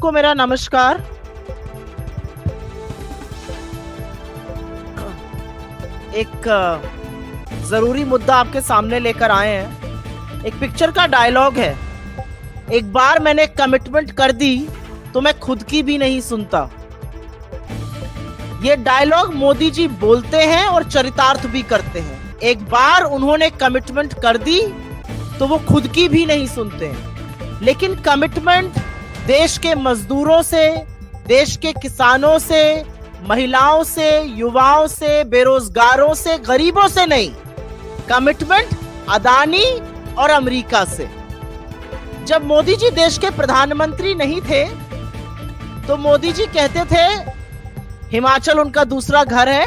सबको मेरा नमस्कार। एक जरूरी मुद्दा आपके सामने लेकर आए हैं। एक पिक्चर का डायलॉग है, एक बार मैंने कमिटमेंट कर दी तो मैं खुद की भी नहीं सुनता। ये डायलॉग मोदी जी बोलते हैं और चरितार्थ भी करते हैं। एक बार उन्होंने कमिटमेंट कर दी तो वो खुद की भी नहीं सुनते हैं। लेकिन कमिटमेंट देश के मजदूरों से, देश के किसानों से, महिलाओं से, युवाओं से, बेरोजगारों से, गरीबों से नहीं। कमिटमेंट अदानी और अमेरिका से। जब मोदी जी देश के प्रधानमंत्री नहीं थे तो मोदी जी कहते थे हिमाचल उनका दूसरा घर है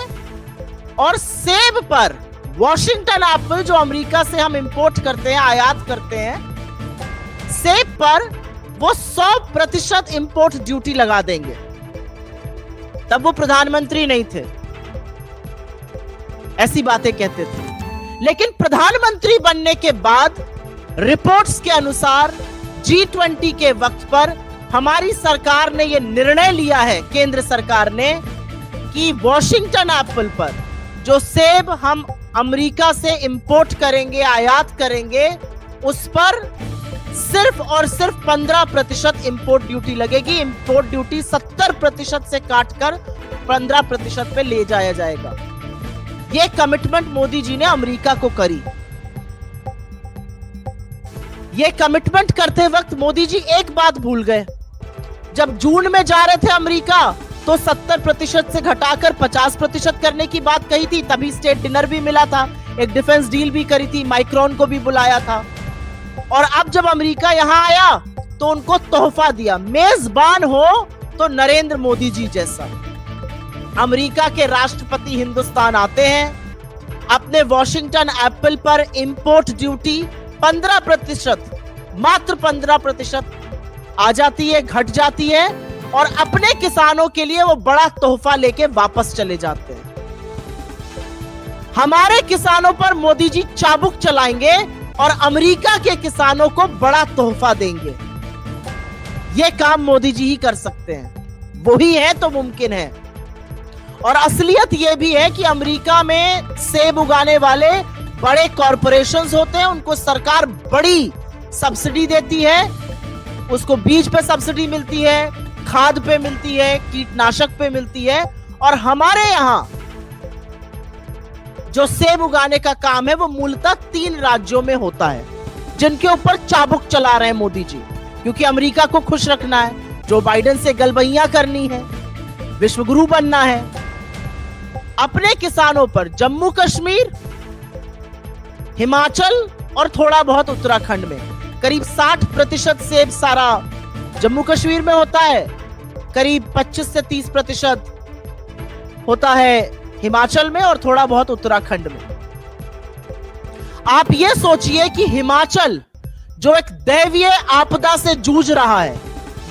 और सेब पर वॉशिंगटन एप्पल जो अमेरिका से हम इंपोर्ट करते हैं, आयात करते हैं, सेब पर वो 100% इंपोर्ट ड्यूटी लगा देंगे। तब वो प्रधानमंत्री नहीं थे, ऐसी बातें कहते थे। लेकिन प्रधानमंत्री बनने के बाद रिपोर्ट्स के अनुसार G20 के वक्त पर हमारी सरकार ने यह निर्णय लिया है, केंद्र सरकार ने, कि वॉशिंगटन एप्पल पर जो सेब हम अमेरिका से इंपोर्ट करेंगे, आयात करेंगे, उस पर सिर्फ और सिर्फ 15% इंपोर्ट ड्यूटी लगेगी। इंपोर्ट ड्यूटी 70% से काटकर 15% पे ले जाया जाएगा। यह कमिटमेंट मोदी जी ने अमेरिका को करी। यह कमिटमेंट करते वक्त मोदी जी एक बात भूल गए। जब जून में जा रहे थे अमेरिका तो 70% से घटाकर 50% करने की बात कही थी। तभी स्टेट डिनर भी मिला था, एक डिफेंस डील भी करी थी, माइक्रोन को भी बुलाया था। और अब जब अमेरिका यहां आया तो उनको तोहफा दिया। मेजबान हो तो नरेंद्र मोदी जी जैसा। अमेरिका के राष्ट्रपति हिंदुस्तान आते हैं, अपने वॉशिंगटन एप्पल पर इंपोर्ट ड्यूटी 15%, मात्र 15% आ जाती है, घट जाती है, और अपने किसानों के लिए वो बड़ा तोहफा लेके वापस चले जाते हैं। हमारे किसानों पर मोदी जी चाबुक चलाएंगे और अमेरिका के किसानों को बड़ा तोहफा देंगे। यह काम मोदी जी ही कर सकते हैं, वही है तो मुमकिन है। और असलियत यह भी है कि अमेरिका में सेब उगाने वाले बड़े कॉरपोरेशंस होते हैं, उनको सरकार बड़ी सब्सिडी देती है। उसको बीज पे सब्सिडी मिलती है, खाद पे मिलती है, कीटनाशक पे मिलती है। और हमारे यहां जो सेब उगाने का काम है वो मूलतः 3 राज्यों में होता है, जिनके ऊपर चाबुक चला रहे हैं मोदी जी। क्योंकि अमेरिका को खुश रखना है, जो बाइडेन से गलबैया करनी है, विश्वगुरु बनना है। अपने किसानों पर जम्मू कश्मीर, हिमाचल और थोड़ा बहुत उत्तराखंड में करीब 60% सेब सारा जम्मू कश्मीर में होता है, करीब 25 से 30% होता है हिमाचल में और थोड़ा बहुत उत्तराखंड में। आप ये सोचिए कि हिमाचल जो एक दैवीय आपदा से जूझ रहा है,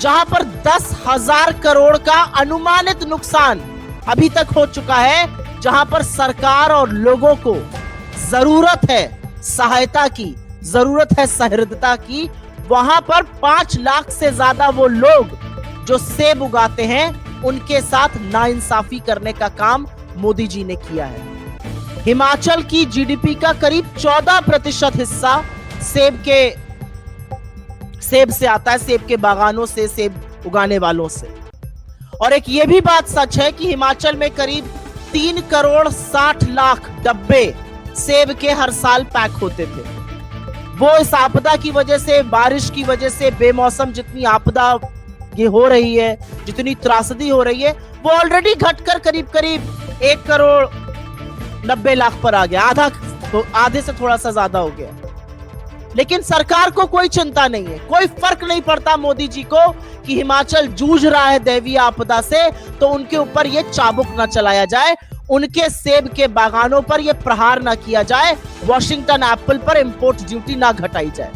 जहां पर 10,000 करोड़ का अनुमानित नुकसान अभी तक हो चुका है, जहां पर सरकार और लोगों को जरूरत है सहायता की, जरूरत है सहृदयता की, वहां पर 5 लाख से ज्यादा वो लोग जो सेब उगाते हैं, उनके साथ नाइंसाफी करने का काम मोदी जी ने किया है। हिमाचल की जीडीपी का करीब 14% हिस्सा सेब से आता है, सेब के बागानों से, सेब उगाने वालों से। और एक ये भी बात सच है कि हिमाचल में करीब 3 करोड़ 60 लाख डब्बे सेब के हर साल पैक होते थे। वो इस आपदा की वजह से, बारिश की वजह से, बेमौसम जितनी आपदा ये हो रही है, जितनी त्रासदी हो रही है, वो ऑलरेडी घटकर करीब करीब 1 करोड़ 90 लाख पर आ गया। आधे से थोड़ा सा ज्यादा हो गया। लेकिन सरकार को कोई चिंता नहीं है, कोई फर्क नहीं पड़ता मोदी जी को कि हिमाचल जूझ रहा है दैवीय आपदा से, तो उनके ऊपर ये चाबुक ना चलाया जाए, उनके सेब के बागानों पर यह प्रहार ना किया जाए, वॉशिंगटन एप्पल पर इंपोर्ट ड्यूटी ना घटाई जाए।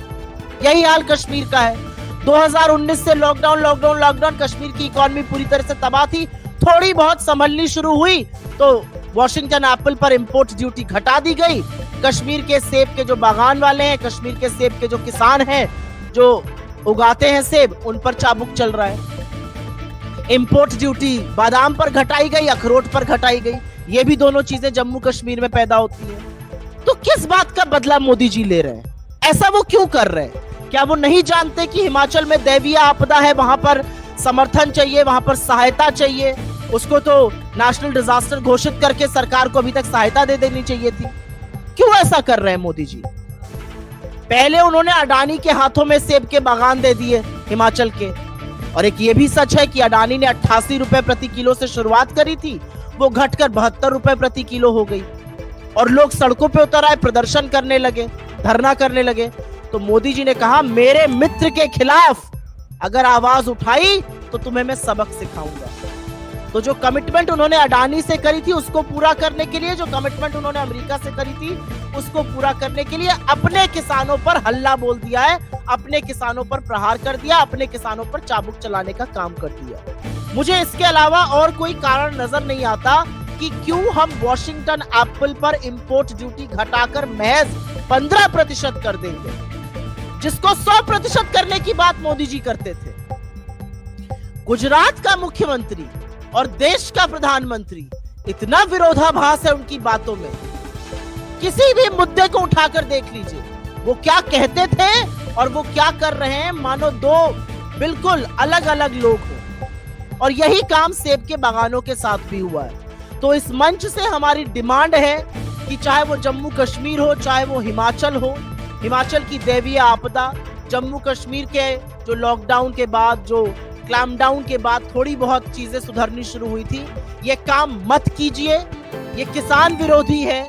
यही हाल कश्मीर का है। 2019 से लॉकडाउन, कश्मीर की इकोनॉमी पूरी तरह से तबाह थी। थोड़ी बहुत संभलनी शुरू हुई तो वॉशिंगटन एप्पल पर इंपोर्ट ड्यूटी घटा दी गई। कश्मीर के सेब के जो बागान वाले हैं, कश्मीर के सेब के जो किसान हैं, जो उगाते हैं सेब, उन पर चाबुक चल रहा है। इंपोर्ट ड्यूटी बादाम पर घटाई गई, अखरोट पर घटाई गई। ये भी दोनों चीजें जम्मू कश्मीर में पैदा होती हैं। तो किस बात का बदला मोदी जी ले रहे हैं? ऐसा वो क्यों कर रहे हैं? क्या वो नहीं जानते कि हिमाचल में दैवीय आपदा है, वहां पर समर्थन चाहिए, वहां पर सहायता चाहिए? उसको तो नेशनल डिजास्टर घोषित करके सरकार को अभी तक सहायता दे देनी चाहिए थी। क्यों ऐसा कर रहे हैं मोदी जी? पहले उन्होंने अडानी के हाथों में सेब के बागान दे दिए हिमाचल के। और एक ये भी सच है कि अडानी ने 88 रुपए प्रति किलो से शुरुआत करी थी, वो घटकर 72 रुपए प्रति किलो हो गई। और लोग सड़कों पे उतर आए, प्रदर्शन करने लगे, धरना करने लगे। तो मोदी जी ने कहा, मेरे मित्र के खिलाफ अगर आवाज उठाई तो तुम्हें मैं सबक सिखाऊंगा। तो जो कमिटमेंट उन्होंने अडानी से करी थी उसको पूरा करने के लिए, जो कमिटमेंट उन्होंने अमेरिका से करी थी उसको पूरा करने के लिए अपने किसानों पर हल्ला बोल दिया है, अपने किसानों पर प्रहार कर दिया, अपने किसानों पर चाबुक चलाने का काम कर दिया। मुझे इसके अलावा और कोई कारण नजर नहीं आता कि क्यों हम वॉशिंगटन एप्पल पर इंपोर्ट ड्यूटी घटाकर महज 15% कर देंगे, जिसको 100% करने की बात मोदी जी करते थे। गुजरात का मुख्यमंत्री और देश का प्रधानमंत्री, इतना विरोधाभास है उनकी बातों में। किसी भी मुद्दे को उठाकर देख लीजिए, वो क्या कहते थे और वो क्या कर रहे हैं, मानो दो बिल्कुल अलग अलग लोग हो। और यही काम सेब के बागानों के साथ भी हुआ है। तो इस मंच से हमारी डिमांड है कि चाहे वो जम्मू कश्मीर हो, चाहे वो हिमाचल हो, हिमाचल की दैवीय आपदा, जम्मू कश्मीर के जो लॉकडाउन के बाद, जो क्लैम्पडाउन के बाद थोड़ी बहुत चीजें सुधरनी शुरू हुई थी, ये काम मत कीजिए। ये किसान विरोधी है,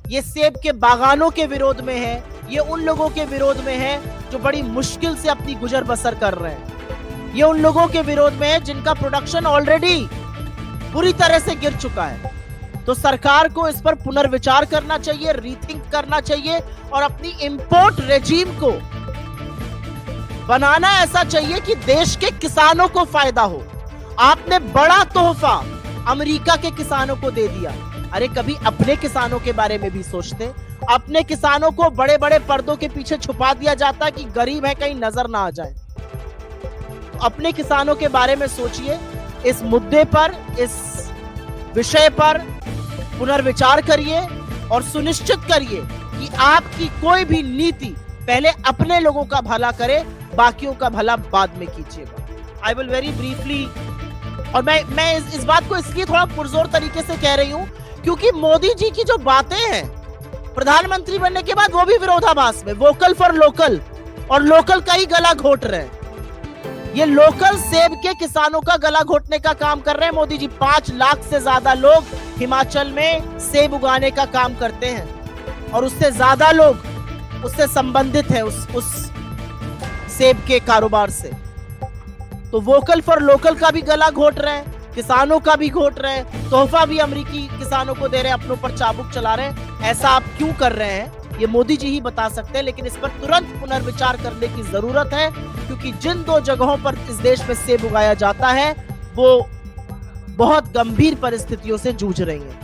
ये सेब के बागानों के विरोध में है, ये उन लोगों के विरोध में है जो बड़ी मुश्किल से अपनी गुजर बसर कर रहे हैं। ये उन लोगों के विरोध में है जिनका प्रोडक्शन ऑलरेडी बुरी तरह से गिर चुका है। तो सरकार को इस पर पुनर्विचार करना चाहिए, रीथिंक करना चाहिए और अपनी इंपोर्ट रेजीम को बनाना ऐसा चाहिए कि देश के किसानों को फायदा हो। आपने बड़ा तोहफा अमेरिका के किसानों को दे दिया। अरे कभी अपने किसानों के बारे में भी सोचते। अपने किसानों को बड़े बड़े पर्दों के पीछे छुपा दिया जाता है कि गरीब है, कहीं नजर ना आ जाए। अपने किसानों के बारे में सोचिए। इस मुद्दे पर, इस विषय पर पुनर्विचार करिए और सुनिश्चित करिए कि आपकी कोई भी नीति पहले अपने लोगों का भला करे, बाकियों का भला बाद में कीजिएगा। आई विल वेरी ब्रीफली, और मैं इस बात को इसलिए थोड़ा पुरजोर तरीके से कह रही हूं क्योंकि मोदी जी की जो बातें हैं प्रधानमंत्री बनने के बाद, वो भी विरोधाभास में, वोकल फॉर लोकल, और लोकल का ही गला घोट रहे हैं। ये लोकल सेब के किसानों का गला घोटने का काम कर रहे हैं मोदी जी। 5 लाख से ज्यादा लोग हिमाचल में सेब उगाने का काम करते हैं और उससे ज्यादा लोग उससे संबंधित है, उस सेब के कारोबार से। तो वोकल फॉर लोकल का भी गला घोट रहे हैं, किसानों का भी घोट रहे हैं, तोहफा भी अमेरिकी किसानों को दे रहे हैं, अपनों पर चाबुक चला रहे हैं। ऐसा आप क्यों कर रहे हैं ये मोदी जी ही बता सकते हैं, लेकिन इस पर तुरंत पुनर्विचार करने की जरूरत है क्योंकि जिन 2 जगहों पर इस देश में सेब उगाया जाता है वो बहुत गंभीर परिस्थितियों से जूझ रही हैं।